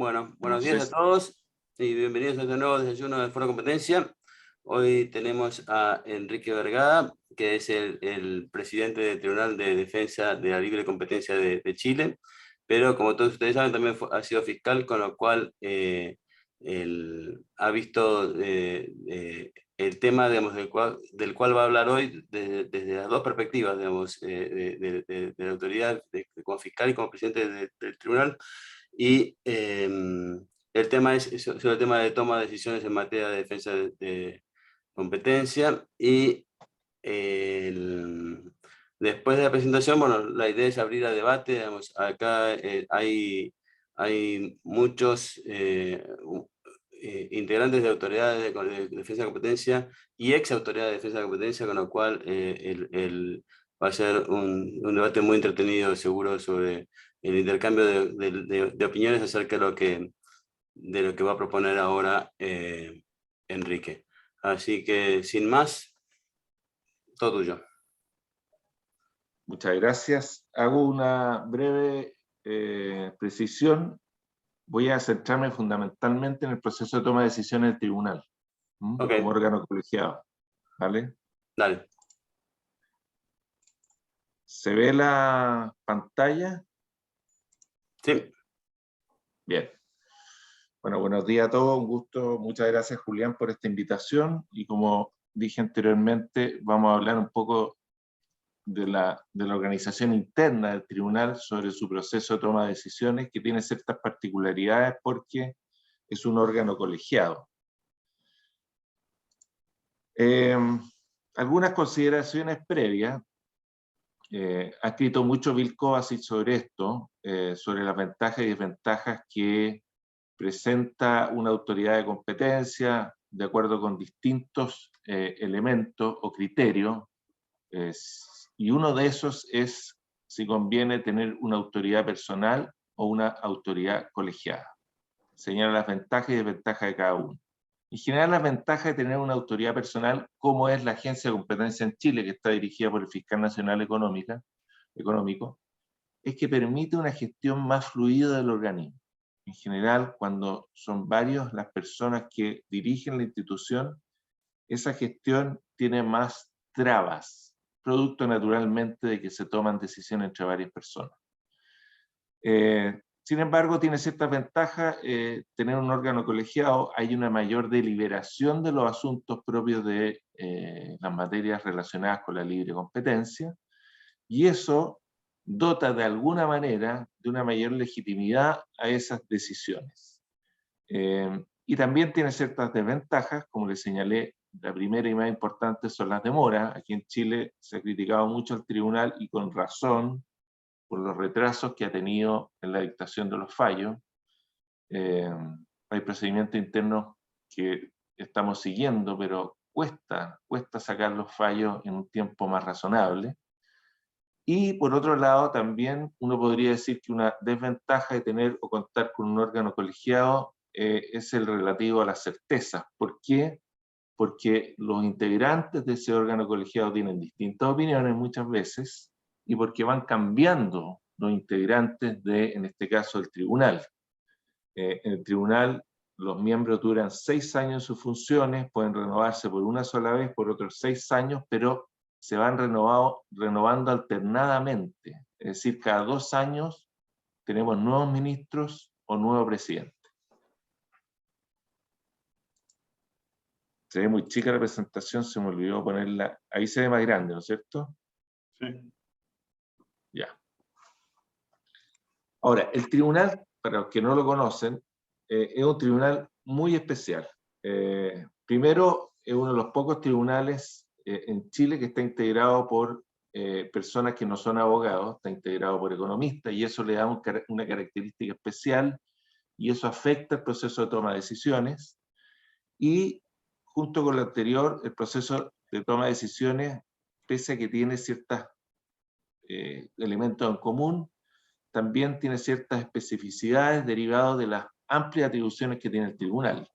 Bueno, No buenos sé días a todos y bienvenidos a este nuevo desayuno del Foro Competencia. Hoy tenemos a Enrique Vergara, que es el presidente del Tribunal de Defensa de la Libre Competencia de Chile, pero como todos ustedes saben, también ha sido fiscal, con lo cual él ha visto el tema, digamos, del cual va a hablar hoy desde las dos perspectivas, digamos, de la autoridad como fiscal y como presidente del tribunal. Y el tema es sobre el tema de toma de decisiones en materia de defensa de competencia. Y después de la presentación, bueno, la idea es abrir a debate. Digamos, acá hay muchos integrantes de autoridades de defensa de competencia y ex autoridades de defensa de competencia, con lo cual va a ser un debate muy entretenido, seguro, sobre el intercambio de opiniones acerca de lo que va a proponer ahora Enrique. Así que, sin más, todo tuyo. Muchas gracias. Hago una breve precisión. Voy a centrarme fundamentalmente en el proceso de toma de decisiones del tribunal, Ok, como órgano colegiado. ¿Vale? dale. ¿Se ve la pantalla? Sí, Bien. Bueno, buenos días a todos. Un gusto. Muchas gracias, Julián, por esta invitación. Y como dije anteriormente, vamos a hablar un poco de la organización interna del tribunal sobre su proceso de toma de decisiones, que tiene ciertas particularidades porque es un órgano colegiado. Algunas consideraciones previas. Ha escrito mucho Bill Kovacic sobre esto, sobre las ventajas y desventajas que presenta una autoridad de competencia de acuerdo con distintos elementos o criterios. Y uno de esos es si conviene tener una autoridad personal o una autoridad colegiada. Señala las ventajas y desventajas de cada uno. En general, las ventajas de tener una autoridad personal, como es la Agencia de Competencia en Chile, que está dirigida por el Fiscal Nacional Económico, es que permite una gestión más fluida del organismo. En general, cuando son varios las personas que dirigen la institución, esa gestión tiene más trabas, producto naturalmente de que se toman decisiones entre varias personas. Sin embargo, tiene ciertas ventajas tener un órgano colegiado. Hay una mayor deliberación de los asuntos propios de las materias relacionadas con la libre competencia, y eso dota de alguna manera de una mayor legitimidad a esas decisiones. Y también tiene ciertas desventajas, como les señalé. La primera y más importante son las demoras. Aquí en Chile se ha criticado mucho al tribunal, y con razón, por los retrasos que ha tenido en la dictación de los fallos. Hay procedimientos internos que estamos siguiendo, pero cuesta sacar los fallos en un tiempo más razonable. Y por otro lado, también uno podría decir que una desventaja de tener o contar con un órgano colegiado es el relativo a las certezas. ¿Por qué? Porque los integrantes de ese órgano colegiado tienen distintas opiniones muchas veces, y porque van cambiando los integrantes en este caso, el tribunal. En el tribunal, los miembros duran 6 años en sus funciones, pueden renovarse por una sola vez, por otros 6 años, pero se van renovando alternadamente. Es decir, cada 2 años tenemos nuevos ministros o nuevo presidente. Se ve muy chica la presentación, se me olvidó ponerla. Ahí se ve más grande, ¿no es cierto? sí. Ya. Ahora, el tribunal, para los que no lo conocen, es un tribunal muy especial. Primero, es uno de los pocos tribunales en Chile que está integrado por personas que no son abogados, está integrado por economistas, y eso le da una característica especial, y eso afecta el proceso de toma de decisiones. Y junto con lo anterior, el proceso de toma de decisiones, pese a que tiene ciertos elementos en común, también tiene ciertas especificidades derivadas de las amplias atribuciones que tiene el tribunal.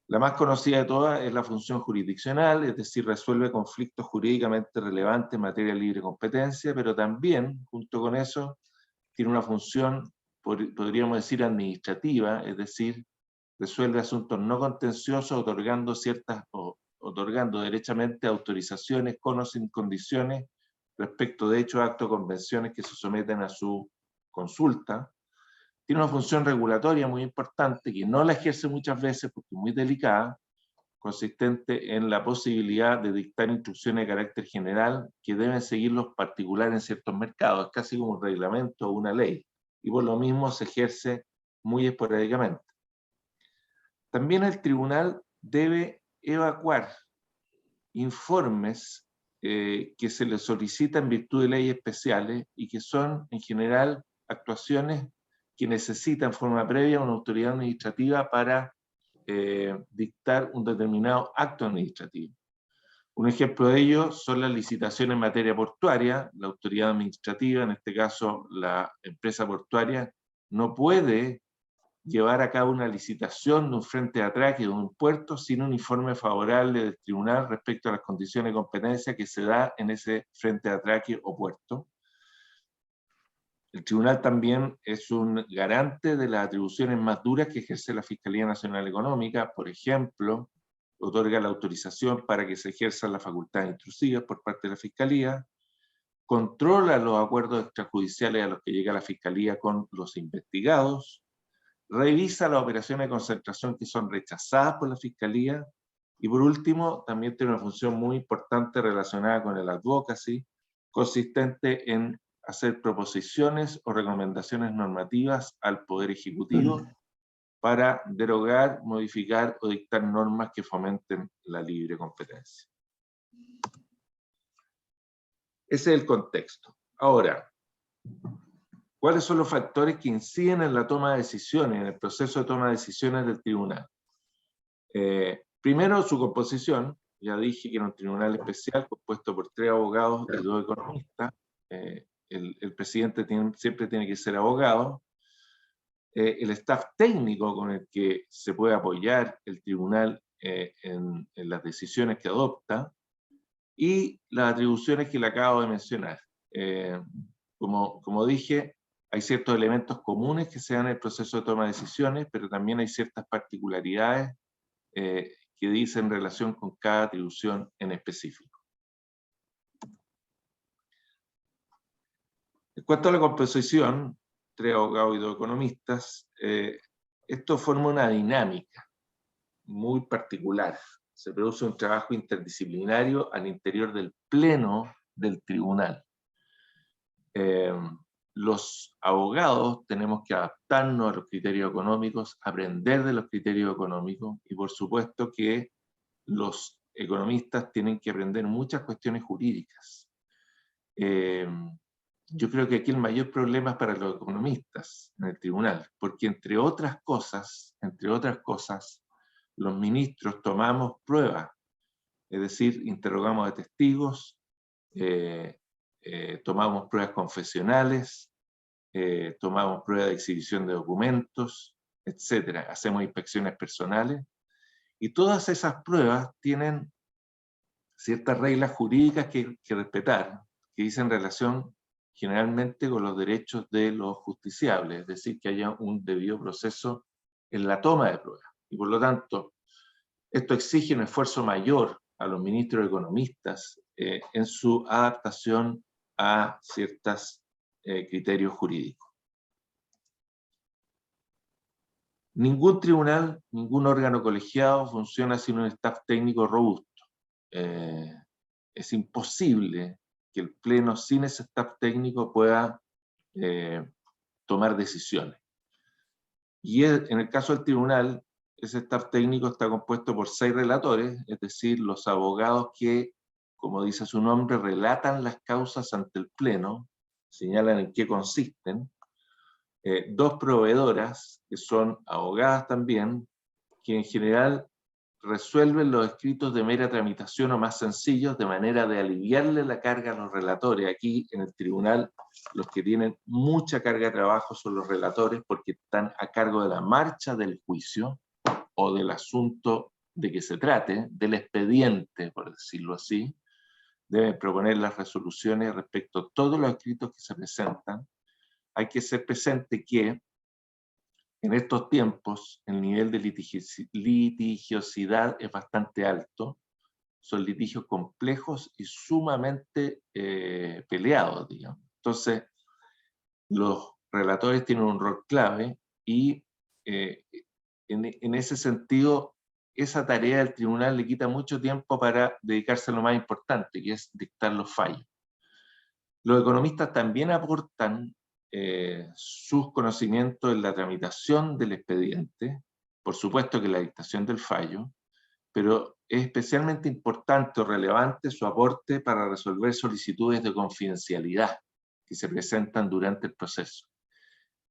La más conocida de todas es la función jurisdiccional, es decir, resuelve conflictos jurídicamente relevantes en materia de libre competencia, pero también, junto con eso, tiene una función podríamos decir, administrativa, es decir, resuelve asuntos no contenciosos otorgando derechamente autorizaciones con o sin condiciones respecto de hechos, actos, convenciones que se someten a su consulta. Tiene una función regulatoria muy importante que no la ejerce muchas veces porque es muy delicada, consistente en la posibilidad de dictar instrucciones de carácter general que deben seguir los particulares en ciertos mercados, es casi como un reglamento o una ley, y por lo mismo se ejerce muy esporádicamente. También el tribunal debe evacuar informes que se le solicitan en virtud de leyes especiales y que son en general actuaciones que necesitan en forma previa una autoridad administrativa para dictar un determinado acto administrativo. Un ejemplo de ello son las licitaciones en materia portuaria. La autoridad administrativa, en este caso la empresa portuaria, no puede llevar a cabo una licitación de un frente de atraque de un puerto sin un informe favorable del tribunal respecto a las condiciones de competencia que se da en ese frente de atraque o puerto. El tribunal también es un garante de las atribuciones más duras que ejerce la Fiscalía Nacional Económica. Por ejemplo, otorga la autorización para que se ejerzan las facultades intrusivas por parte de la Fiscalía, controla los acuerdos extrajudiciales a los que llega la Fiscalía con los investigados, revisa las operaciones de concentración que son rechazadas por la Fiscalía, y por último, también tiene una función muy importante relacionada con el advocacy, consistente en hacer proposiciones o recomendaciones normativas al Poder Ejecutivo para derogar, modificar o dictar normas que fomenten la libre competencia. Ese es el contexto. Ahora, ¿cuáles son los factores que inciden en la toma de decisiones, en el proceso de toma de decisiones del tribunal? Primero, su composición. Ya dije que era un tribunal especial compuesto por 3 abogados y 2 economistas. El presidente siempre tiene que ser abogado. El staff técnico con el que se puede apoyar el tribunal en las decisiones que adopta, y las atribuciones que le acabo de mencionar. Como dije, hay ciertos elementos comunes que se dan en el proceso de toma de decisiones, pero también hay ciertas particularidades que dicen relación con cada atribución en específico. En cuanto a la composición, 3 abogados y 2 economistas, esto forma una dinámica muy particular. Se produce un trabajo interdisciplinario al interior del pleno del tribunal. Los abogados tenemos que adaptarnos a los criterios económicos, aprender de los criterios económicos, y por supuesto que los economistas tienen que aprender muchas cuestiones jurídicas. Yo creo que aquí el mayor problema es para los economistas en el tribunal, porque entre otras cosas, los ministros tomamos pruebas, es decir, interrogamos a testigos, tomamos pruebas confesionales, tomamos pruebas de exhibición de documentos, etc. Hacemos inspecciones personales, y todas esas pruebas tienen ciertas reglas jurídicas que respetar, que dicen relación generalmente con los derechos de los justiciables, es decir, que haya un debido proceso en la toma de pruebas. Y por lo tanto, esto exige un esfuerzo mayor a los ministros economistas en su adaptación a ciertos criterios jurídicos. Ningún tribunal, ningún órgano colegiado funciona sin un staff técnico robusto. Es imposible que el pleno sin ese staff técnico pueda tomar decisiones. Y en el caso del tribunal, ese staff técnico está compuesto por 6 relatores, es decir, los abogados que, como dice su nombre, relatan las causas ante el pleno, señalan en qué consisten, 2 proveedoras, que son abogadas también, que en general resuelven los escritos de mera tramitación o más sencillos, de manera de aliviarle la carga a los relatores. Aquí en el tribunal los que tienen mucha carga de trabajo son los relatores, porque están a cargo de la marcha del juicio o del asunto de que se trate, del expediente, por decirlo así. Deben proponer las resoluciones respecto a todos los escritos que se presentan. Hay que ser presente que En estos tiempos, el nivel de litigiosidad es bastante alto, son litigios complejos y sumamente peleados, digamos. Entonces, los relatores tienen un rol clave y en ese sentido, esa tarea del tribunal le quita mucho tiempo para dedicarse a lo más importante, que es dictar los fallos. Los economistas también aportan sus conocimientos en la tramitación del expediente, por supuesto que la dictación del fallo, pero es especialmente importante o relevante su aporte para resolver solicitudes de confidencialidad que se presentan durante el proceso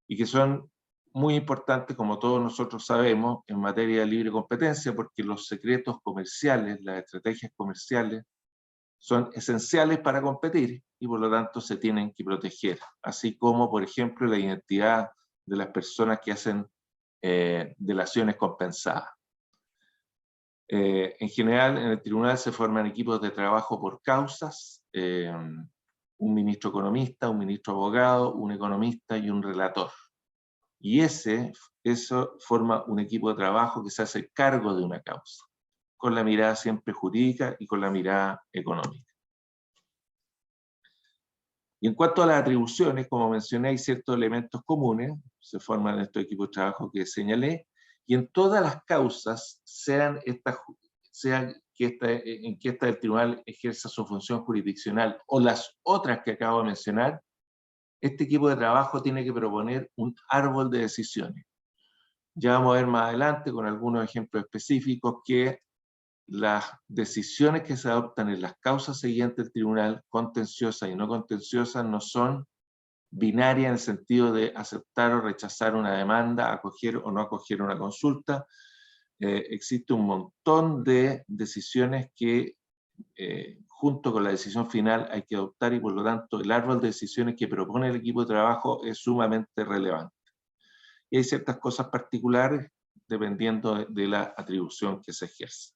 y que son muy importantes, como todos nosotros sabemos, en materia de libre competencia, porque los secretos comerciales, las estrategias comerciales, son esenciales para competir y por lo tanto se tienen que proteger, así como, por ejemplo, la identidad de las personas que hacen delaciones compensadas. En general, en el tribunal se forman equipos de trabajo por causas, un ministro economista, un ministro abogado, un economista y un relator. Y eso forma un equipo de trabajo que se hace cargo de una causa, con la mirada siempre jurídica y con la mirada económica. Y en cuanto a las atribuciones, como mencioné, hay ciertos elementos comunes, se forman estos equipos de trabajo que señalé, y en todas las causas, en que esta del tribunal ejerza su función jurisdiccional o las otras que acabo de mencionar, este equipo de trabajo tiene que proponer un árbol de decisiones. Ya vamos a ver más adelante con algunos ejemplos específicos que las decisiones que se adoptan en las causas siguientes del tribunal, contenciosas y no contenciosas, no son binarias en el sentido de aceptar o rechazar una demanda, acoger o no acoger una consulta. Existe un montón de decisiones que junto con la decisión final hay que adoptar y por lo tanto el árbol de decisiones que propone el equipo de trabajo es sumamente relevante. Y hay ciertas cosas particulares dependiendo de la atribución que se ejerce.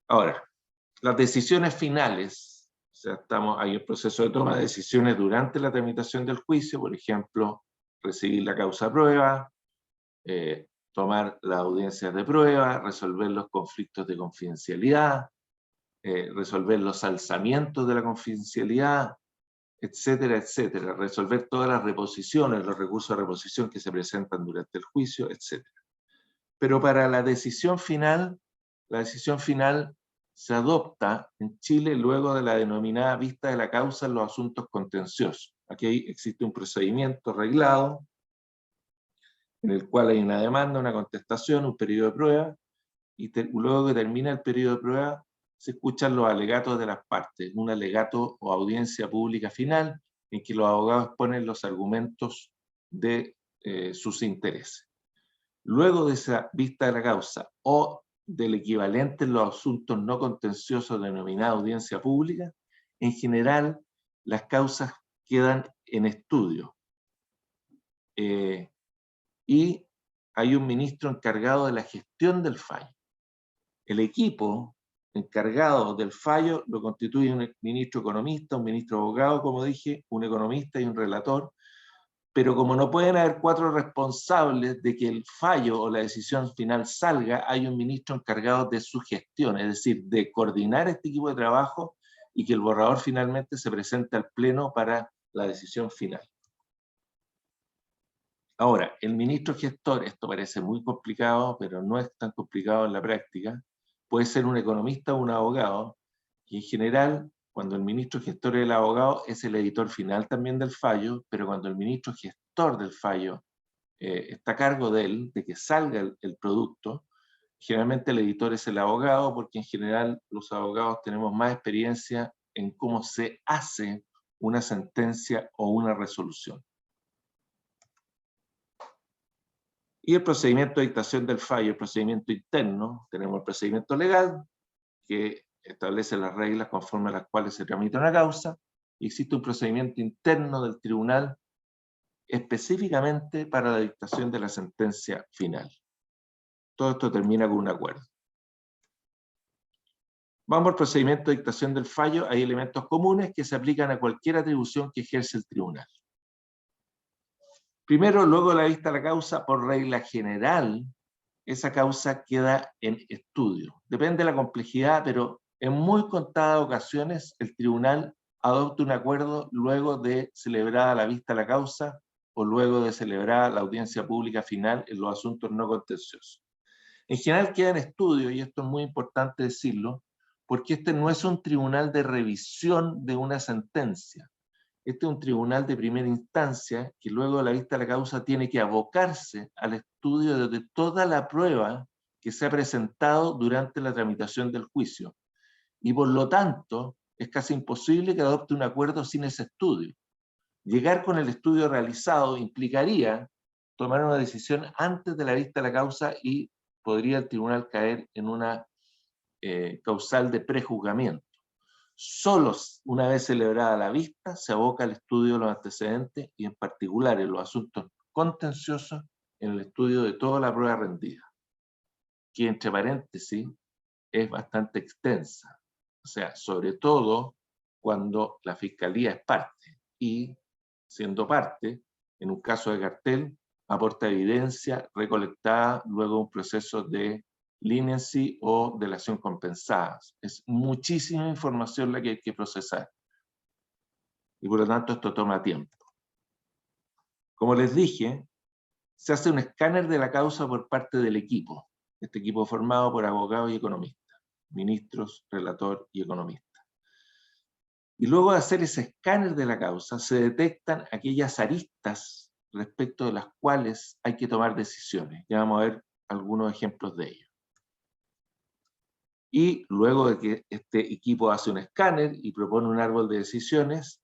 Ahora, las decisiones finales, o sea, hay un proceso de toma de decisiones durante la tramitación del juicio, por ejemplo, recibir la causa prueba, tomar las audiencias de prueba, resolver los conflictos de confidencialidad, resolver los alzamientos de la confidencialidad, etcétera, etcétera, resolver todas las reposiciones, los recursos de reposición que se presentan durante el juicio, etcétera. Pero para la decisión final se adopta en Chile luego de la denominada vista de la causa en los asuntos contenciosos. Aquí existe un procedimiento reglado en el cual hay una demanda, una contestación, un periodo de prueba, y luego que termina el periodo de prueba se escuchan los alegatos de las partes, un alegato o audiencia pública final en que los abogados exponen los argumentos de sus intereses. Luego de esa vista de la causa o del equivalente en los asuntos no contenciosos denominada audiencia pública, en general las causas quedan en estudio. Y hay un ministro encargado de la gestión del fallo. El equipo encargado del fallo lo constituye un ministro economista, un ministro abogado, como dije, un economista y un relator, pero como no pueden haber 4 responsables de que el fallo o la decisión final salga, hay un ministro encargado de su gestión, es decir, de coordinar este equipo de trabajo y que el borrador finalmente se presente al Pleno para la decisión final. Ahora, el ministro gestor, esto parece muy complicado, pero no es tan complicado en la práctica, puede ser un economista o un abogado, y en general, cuando el ministro gestor es el abogado, es el editor final también del fallo, pero cuando el ministro gestor del fallo está a cargo de él, de que salga el producto, generalmente el editor es el abogado, porque en general los abogados tenemos más experiencia en cómo se hace una sentencia o una resolución. Y el procedimiento de dictación del fallo, el procedimiento interno, tenemos el procedimiento legal, que establece las reglas conforme a las cuales se tramita una causa, y existe un procedimiento interno del tribunal específicamente para la dictación de la sentencia final. Todo esto termina con un acuerdo. Vamos al procedimiento de dictación del fallo. Hay elementos comunes que se aplican a cualquier atribución que ejerce el tribunal. Primero, luego de la vista a la causa, por regla general, esa causa queda en estudio. Depende de la complejidad, pero en muy contadas ocasiones el tribunal adopta un acuerdo luego de celebrada la vista a la causa o luego de celebrada la audiencia pública final en los asuntos no contenciosos. En general queda en estudio, y esto es muy importante decirlo, porque este no es un tribunal de revisión de una sentencia. Este es un tribunal de primera instancia que luego de la vista de la causa tiene que abocarse al estudio de toda la prueba que se ha presentado durante la tramitación del juicio. Y por lo tanto, es casi imposible que adopte un acuerdo sin ese estudio. Llegar con el estudio realizado implicaría tomar una decisión antes de la vista de la causa y podría el tribunal caer en una causal de prejuzgamiento. Solo una vez celebrada la vista se aboca al estudio de los antecedentes y en particular en los asuntos contenciosos en el estudio de toda la prueba rendida, que entre paréntesis es bastante extensa, o sea, sobre todo cuando la Fiscalía es parte y, siendo parte, en un caso de cartel, aporta evidencia recolectada luego de un proceso de leniency o delación compensada. Es muchísima información la que hay que procesar. Y por lo tanto esto toma tiempo. Como les dije, se hace un escáner de la causa por parte del equipo. Este equipo formado por abogados y economistas, ministros, relator y economista. Y luego de hacer ese escáner de la causa, se detectan aquellas aristas respecto de las cuales hay que tomar decisiones. Ya vamos a ver algunos ejemplos de ello. Y luego de que este equipo hace un escáner y propone un árbol de decisiones,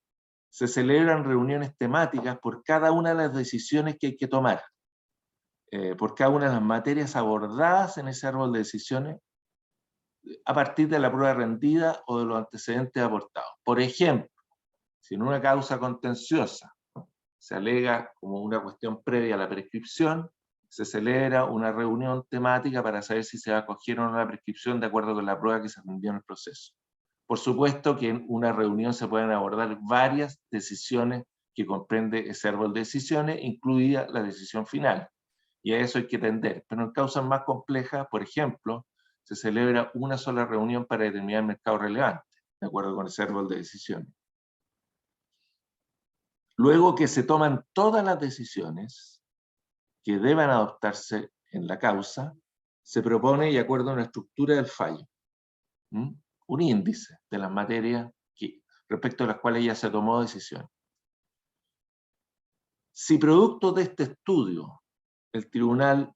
se celebran reuniones temáticas por cada una de las decisiones que hay que tomar, por cada una de las materias abordadas en ese árbol de decisiones, a partir de la prueba rendida o de los antecedentes aportados. Por ejemplo, si en una causa contenciosa se alega como una cuestión previa a la prescripción, se celebra una reunión temática para saber si se va a acoger o no la prescripción de acuerdo con la prueba que se rindió en el proceso. Por supuesto que en una reunión se pueden abordar varias decisiones que comprende ese árbol de decisiones, incluida la decisión final. Y a eso hay que tender. Pero en causas más complejas, por ejemplo, se celebra una sola reunión para determinar el mercado relevante, de acuerdo con ese árbol de decisiones. Luego que se toman todas las decisiones que deban adoptarse en la causa, se propone y acuerda una estructura del fallo, un índice de las materias respecto a las cuales ya se tomó decisión. Si producto de este estudio el tribunal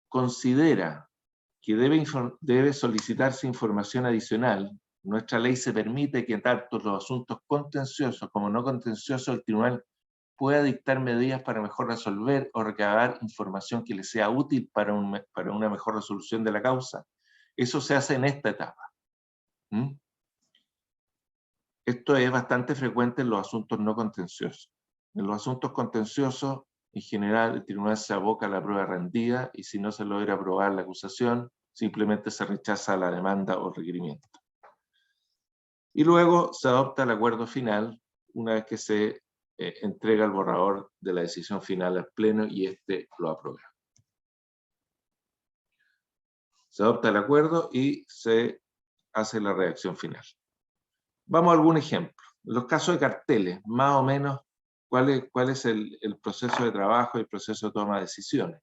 considera que debe solicitarse información adicional, nuestra ley se permite que tanto los asuntos contenciosos como no contenciosos el tribunal pueda dictar medidas para mejor resolver o recabar información que le sea útil para una mejor resolución de la causa. Eso se hace en esta etapa. Esto es bastante frecuente en los asuntos no contenciosos. En los asuntos contenciosos, en general, el tribunal se aboca a la prueba rendida y si no se logra probar la acusación, simplemente se rechaza la demanda o requerimiento. Y luego se adopta el acuerdo final una vez que se entrega el borrador de la decisión final al Pleno y este lo aprueba. Se adopta el acuerdo y se hace la redacción final. Vamos a algún ejemplo. En los casos de carteles, más o menos, ¿cuál es el proceso de trabajo y el proceso de toma de decisiones?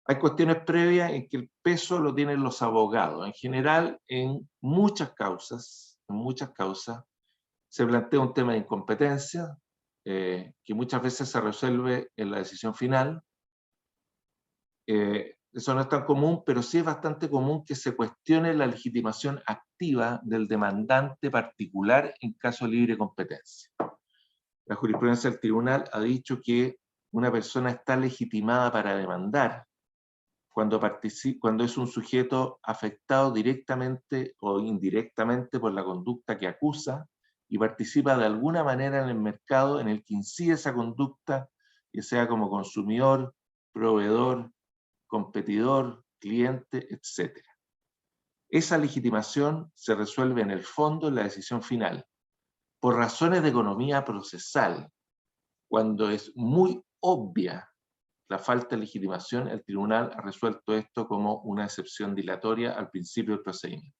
Hay cuestiones previas en que el peso lo tienen los abogados. En general, en muchas causas, se plantea un tema de incompetencia, que muchas veces se resuelve en la decisión final. Eso no es tan común, pero sí es bastante común que se cuestione la legitimación activa del demandante particular en caso de libre competencia. La jurisprudencia del tribunal ha dicho que una persona está legitimada para demandar cuando es un sujeto afectado directamente o indirectamente por la conducta que acusa y participa de alguna manera en el mercado en el que incide esa conducta, ya sea como consumidor, proveedor, competidor, cliente, etc. Esa legitimación se resuelve en el fondo en la decisión final. Por razones de economía procesal, cuando es muy obvia la falta de legitimación, el tribunal ha resuelto esto como una excepción dilatoria al principio del procedimiento.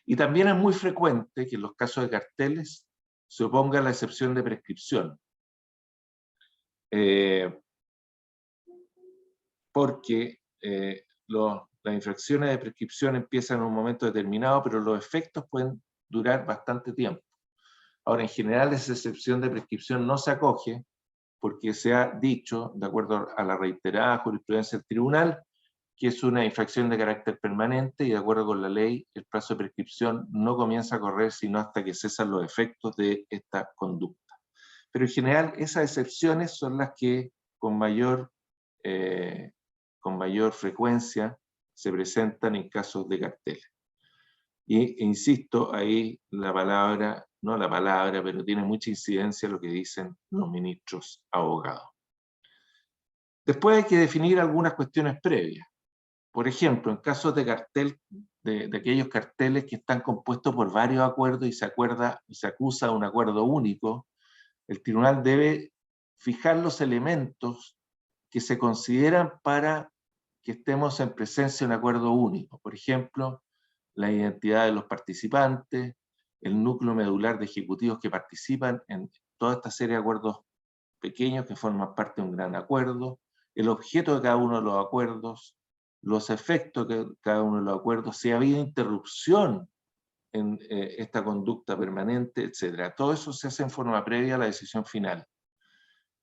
Y también es muy frecuente que en los casos de carteles se oponga la excepción de prescripción, porque las infracciones de prescripción empiezan en un momento determinado, pero los efectos pueden durar bastante tiempo. Ahora, en general, esa excepción de prescripción no se acoge porque se ha dicho, de acuerdo a la reiterada jurisprudencia del tribunal, que es una infracción de carácter permanente y de acuerdo con la ley, el plazo de prescripción no comienza a correr sino hasta que cesan los efectos de esta conducta. Pero en general, esas excepciones son las que con mayor frecuencia se presentan en casos de carteles. Y insisto, ahí la palabra, no la palabra, pero tiene mucha incidencia lo que dicen los ministros abogados. Después hay que definir algunas cuestiones previas. Por ejemplo, en casos de cartel, de aquellos carteles que están compuestos por varios acuerdos y se acusa un acuerdo único, el tribunal debe fijar los elementos que se consideran para que estemos en presencia de un acuerdo único. Por ejemplo, la identidad de los participantes, el núcleo medular de ejecutivos que participan en toda esta serie de acuerdos pequeños que forman parte de un gran acuerdo, el objeto de cada uno de los acuerdos, los efectos de cada uno de los acuerdos, si ha habido interrupción en esta conducta permanente, etc. Todo eso se hace en forma previa a la decisión final.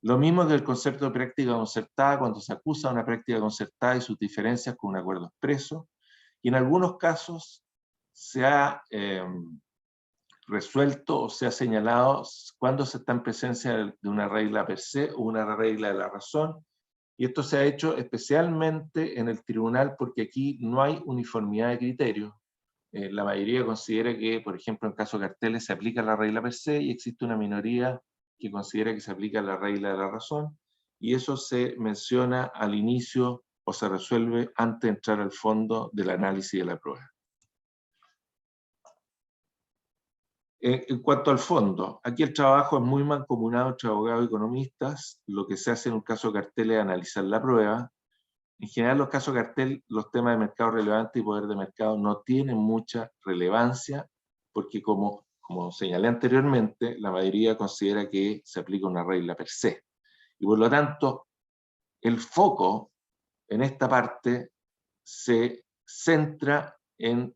Lo mismo que el concepto de práctica concertada cuando se acusa una práctica concertada y sus diferencias con un acuerdo expreso, y en algunos casos se ha resuelto o se ha señalado cuando se está en presencia de una regla per se o una regla de la razón, y esto se ha hecho especialmente en el tribunal porque aquí no hay uniformidad de criterios. La mayoría considera que, por ejemplo, en caso de carteles se aplica la regla per se y existe una minoría que considera que se aplica la regla de la razón, y eso se menciona al inicio o se resuelve antes de entrar al fondo del análisis de la prueba. En cuanto al fondo, aquí el trabajo es muy mancomunado entre abogados y economistas. Lo que se hace en un caso de cartel es analizar la prueba. En general, los casos de cartel, los temas de mercado relevante y poder de mercado no tienen mucha relevancia, porque como señalé anteriormente, la mayoría considera que se aplica una regla per se. Y por lo tanto, el foco en esta parte se centra en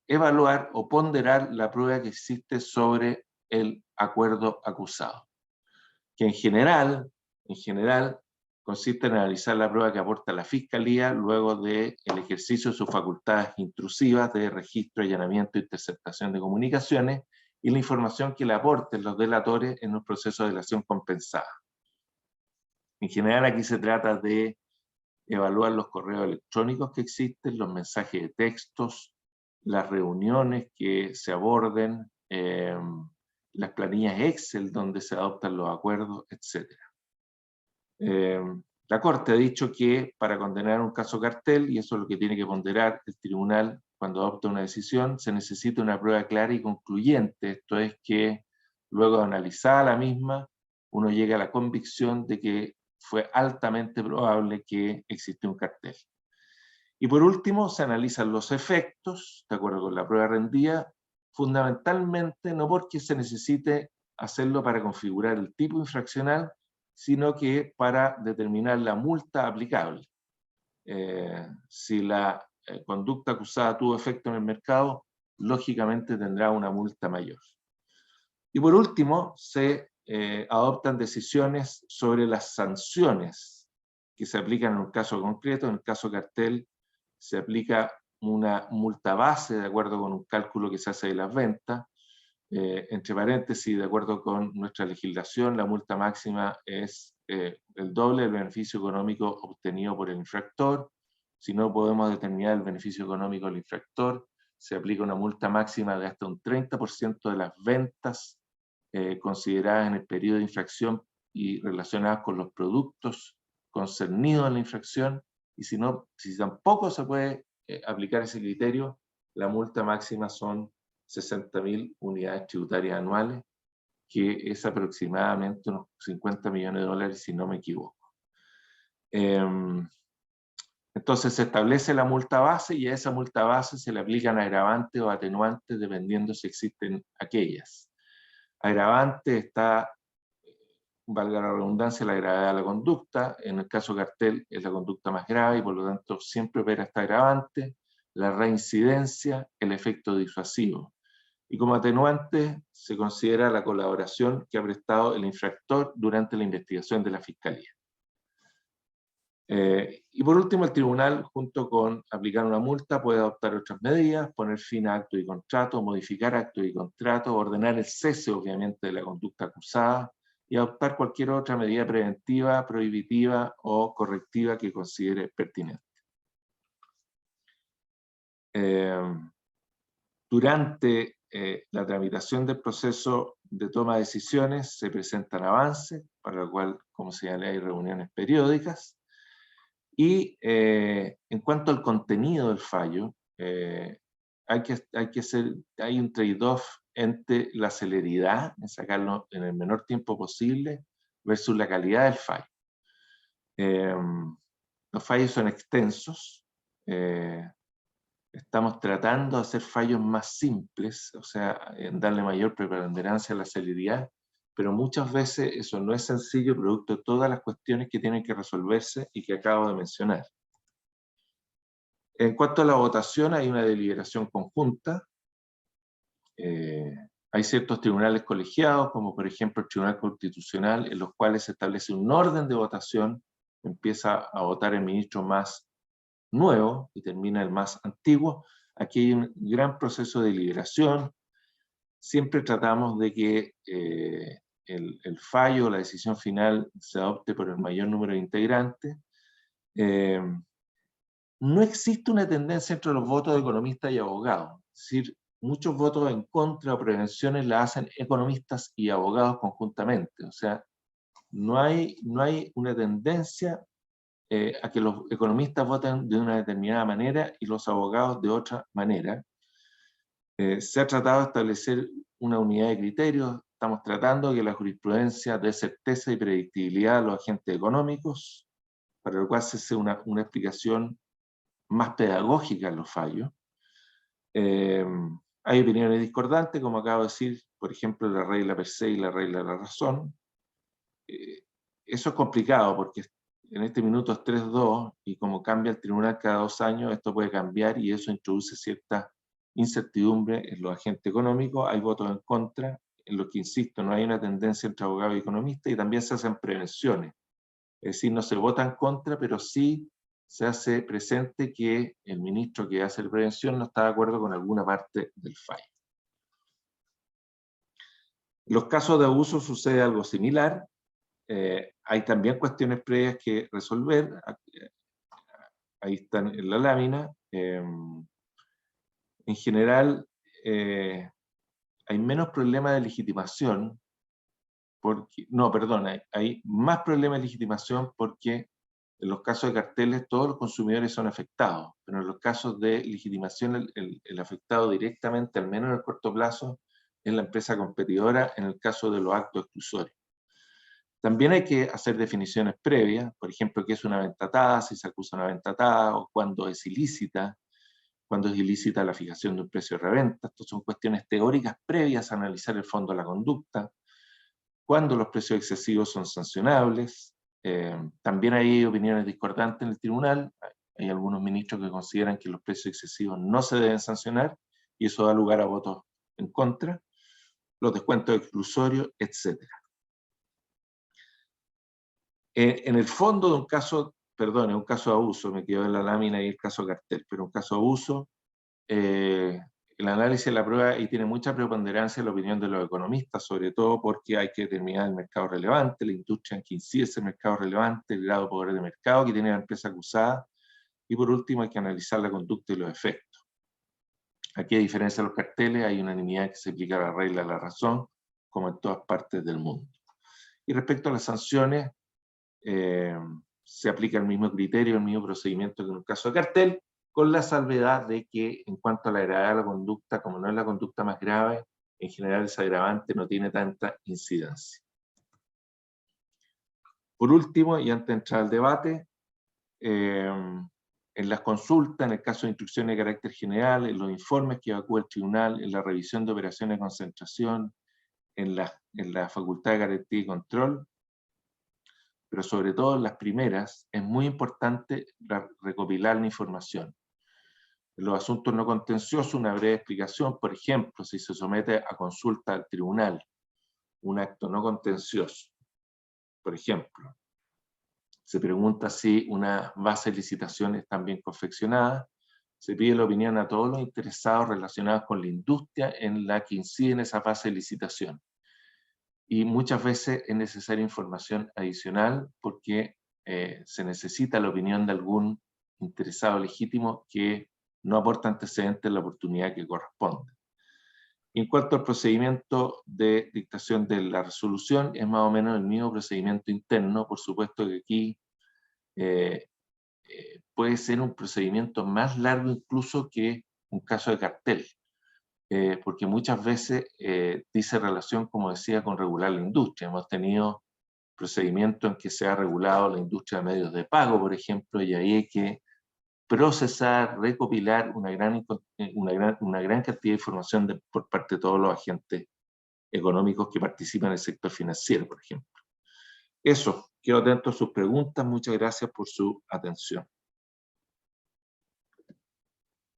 evaluar o ponderar la prueba que existe sobre el acuerdo acusado, que en general consiste en analizar la prueba que aporta la Fiscalía luego del ejercicio de sus facultades intrusivas de registro, allanamiento e interceptación de comunicaciones y la información que le aporten los delatores en un proceso de delación compensada. En general aquí se trata de evaluar los correos electrónicos que existen, los mensajes de textos, las reuniones que se aborden, las planillas Excel donde se adoptan los acuerdos, etc. La Corte ha dicho que para condenar un caso cartel, y eso es lo que tiene que ponderar el tribunal cuando adopta una decisión, se necesita una prueba clara y concluyente. Esto es que luego de analizar la misma, uno llega a la convicción de que fue altamente probable que existe un cartel. Y por último, se analizan los efectos, de acuerdo con la prueba rendida, fundamentalmente no porque se necesite hacerlo para configurar el tipo infraccional, sino que para determinar la multa aplicable. Si la conducta acusada tuvo efecto en el mercado, lógicamente tendrá una multa mayor. Y por último, se adoptan decisiones sobre las sanciones que se aplican en un caso concreto. En el caso cartel se aplica una multa base de acuerdo con un cálculo que se hace de las ventas. Entre paréntesis, de acuerdo con nuestra legislación, la multa máxima es el doble del beneficio económico obtenido por el infractor. Si no podemos determinar el beneficio económico del infractor, se aplica una multa máxima de hasta un 30% de las ventas consideradas en el periodo de infracción y relacionadas con los productos concernidos a la infracción, y si tampoco se puede aplicar ese criterio, la multa máxima son 60.000 unidades tributarias anuales, que es aproximadamente unos 50 millones de dólares, si no me equivoco. Entonces se establece la multa base y a esa multa base se le aplican agravantes o atenuantes dependiendo si existen aquellas. Agravante está, valga la redundancia, la gravedad de la conducta. En el caso cartel es la conducta más grave y por lo tanto siempre opera esta agravante. La reincidencia, el efecto disuasivo. Y como atenuante se considera la colaboración que ha prestado el infractor durante la investigación de la Fiscalía. Y por último, el tribunal, junto con aplicar una multa, puede adoptar otras medidas, poner fin a actos y contratos, modificar actos y contratos, ordenar el cese, obviamente, de la conducta acusada y adoptar cualquier otra medida preventiva, prohibitiva o correctiva que considere pertinente. Durante la tramitación del proceso de toma de decisiones se presentan avances, para lo cual, como señalé, hay reuniones periódicas. Y en cuanto al contenido del fallo, hay un trade-off entre la celeridad, en sacarlo en el menor tiempo posible, versus la calidad del fallo. Los fallos son extensos. Estamos tratando de hacer fallos más simples, o sea, en darle mayor preponderancia a la celeridad, pero muchas veces eso no es sencillo, producto de todas las cuestiones que tienen que resolverse y que acabo de mencionar. En cuanto a la votación, hay una deliberación conjunta. Hay ciertos tribunales colegiados, como por ejemplo el Tribunal Constitucional, en los cuales se establece un orden de votación. Empieza a votar el ministro más nuevo y termina el más antiguo. Aquí hay un gran proceso de deliberación. Siempre tratamos de que el fallo, la decisión final, se adopte por el mayor número de integrantes. No existe una tendencia entre los votos de economistas y abogados. Es decir, muchos votos en contra o prevenciones la hacen economistas y abogados conjuntamente. O sea, no hay una tendencia a que los economistas voten de una determinada manera y los abogados de otra manera. Se ha tratado de establecer una unidad de criterios. Estamos tratando de que la jurisprudencia dé certeza y predictibilidad a los agentes económicos, para lo cual se hace una explicación más pedagógica en los fallos. Hay opiniones discordantes, como acabo de decir, por ejemplo, la regla per se y la regla de la razón. Eso es complicado porque en este minuto es 3-2 y como cambia el tribunal cada 2 años, esto puede cambiar y eso introduce cierta incertidumbre en los agentes económicos. Hay votos en contra, en lo que insisto, no hay una tendencia entre abogados y economistas, y también se hacen prevenciones. Es decir, no se vota en contra, pero sí se hace presente que el ministro que hace la prevención no está de acuerdo con alguna parte del fallo. En los casos de abuso sucede algo similar. Hay también cuestiones previas que resolver. Ahí están en la lámina. En general, hay menos problemas de legitimación. Hay más problemas de legitimación porque en los casos de carteles todos los consumidores son afectados, pero en los casos de legitimación el afectado directamente, al menos en el corto plazo, es la empresa competidora en el caso de los actos exclusorios. También hay que hacer definiciones previas, por ejemplo, qué es una venta atada, si se acusa una venta atada, o cuándo es ilícita la fijación de un precio de reventa. Estas son cuestiones teóricas previas a analizar el fondo de la conducta. Cuándo los precios excesivos son sancionables. También hay opiniones discordantes en el tribunal. Hay algunos ministros que consideran que los precios excesivos no se deben sancionar y eso da lugar a votos en contra. Los descuentos exclusorios, etc. En el fondo de un caso, perdón, en un caso de abuso, me quedo en la lámina y el caso cartel, pero un caso de abuso, el análisis de la prueba y tiene mucha preponderancia en la opinión de los economistas, sobre todo porque hay que determinar el mercado relevante, la industria en que incide ese mercado relevante, el grado de poder de mercado que tiene la empresa acusada, y por último hay que analizar la conducta y los efectos. Aquí, a diferencia de los carteles, hay unanimidad que se aplica la regla de la razón, como en todas partes del mundo. Y respecto a las sanciones, se aplica el mismo criterio, el mismo procedimiento que en un caso de cartel, con la salvedad de que en cuanto a la gravedad de la conducta, como no es la conducta más grave, en general ese agravante no tiene tanta incidencia. Por último, y antes de entrar al debate, en las consultas, en el caso de instrucciones de carácter general, en los informes que evacúa el tribunal, en la revisión de operaciones de concentración, en la facultad de garantía y control, pero sobre todo en las primeras, es muy importante recopilar la información. En los asuntos no contenciosos, una breve explicación, por ejemplo, si se somete a consulta al tribunal un acto no contencioso, por ejemplo, se pregunta si una base de licitación está bien confeccionada, se pide la opinión a todos los interesados relacionados con la industria en la que inciden esa base de licitación. Y muchas veces es necesaria información adicional porque se necesita la opinión de algún interesado legítimo que no aporta antecedentes en la oportunidad que corresponde. Y en cuanto al procedimiento de dictación de la resolución, es más o menos el mismo procedimiento interno. Por supuesto que aquí puede ser un procedimiento más largo incluso que un caso de cartel, porque muchas veces dice relación, como decía, con regular la industria. Hemos tenido procedimientos en que se ha regulado la industria de medios de pago, por ejemplo, y ahí hay que procesar, recopilar una gran cantidad de información por parte de todos los agentes económicos que participan en el sector financiero, por ejemplo. Eso, quedo atento a sus preguntas. Muchas gracias por su atención.